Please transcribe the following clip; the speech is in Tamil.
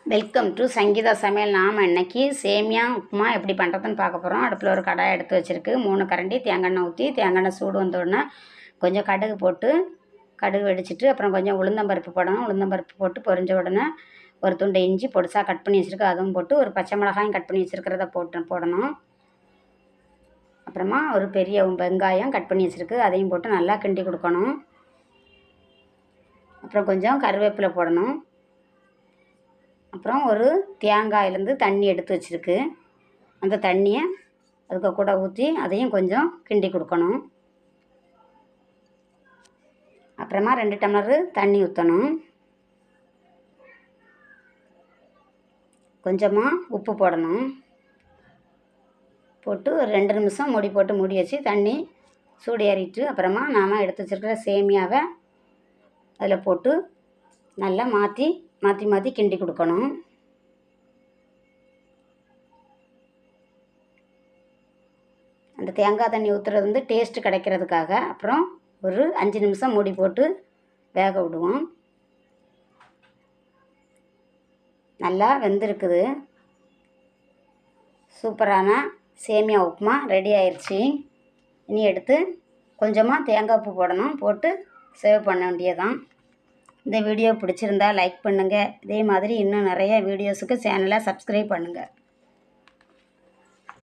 வெல்கம் டு சங்கீதா சமையல். நாம் இன்றைக்கி சேமியா உப்புமா எப்படி பண்ணுறதுன்னு பார்க்க போகிறோம். அடுப்பில் ஒரு கடாய் எடுத்து வச்சுருக்கு. 3 கரண்டி தேங்காய் ஊற்றி தேங்காய் சூடு வந்தோடனே கொஞ்சம் கடுகு போட்டு கடுகு வெடிச்சிட்டு அப்புறம் கொஞ்சம் உளுந்தம்பருப்பு போடணும். உளுந்தம்பருப்பு போட்டு பொரிஞ்ச உடனே ஒரு துண்டை இஞ்சி பொடிசாக கட் பண்ணி வச்சுருக்கு, அதுவும் போட்டு ஒரு பச்சை மிளகாயும் கட் பண்ணி வச்சுருக்கிறத போடணும். அப்புறமா ஒரு பெரிய வெங்காயம் கட் பண்ணி வச்சுருக்கு, அதையும் போட்டு நல்லா கிண்டி கொடுக்கணும். அப்புறம் கொஞ்சம் கருவேப்பிலை போடணும். அப்புறம் ஒரு தேங்காயிலேருந்து தண்ணி எடுத்து வச்சுருக்கு, அந்த தண்ணியை அதுக்கு கூட ஊற்றி அதையும் கொஞ்சம் கிண்டி கொடுக்கணும். அப்புறமா 2 டம்ளர் தண்ணி ஊற்றணும். கொஞ்சமாக உப்பு போடணும். போட்டு ஒரு 2 நிமிஷம் மூடி போட்டு மூடி வச்சு தண்ணி சூடு ஏறிட்டு அப்புறமா நாம் எடுத்து வச்சுருக்கிற சேமியாவை அதில் போட்டு நல்லா மாற்றி கிண்டி கொடுக்கணும். அந்த தேங்காய் தண்ணி ஊற்றுறது வந்து டேஸ்ட்டு கிடைக்கிறதுக்காக. அப்புறம் ஒரு 5 நிமிஷம் மூடி போட்டு வேக விடுவோம். நல்லா வெந்திருக்குது. சூப்பரான சேமியா உப்புமா ரெடி ஆயிடுச்சு. இனி எடுத்து கொஞ்சமாக தேங்காய் பூ போடணும், போட்டு சேவ் பண்ண வேண்டியதான். இந்த வீடியோ பிடிச்சிருந்தா லைக் பண்ணுங்கள். இதே மாதிரி இன்னும் நிறைய வீடியோஸுக்கு சேனலை சப்ஸ்கிரைப் பண்ணுங்கள்.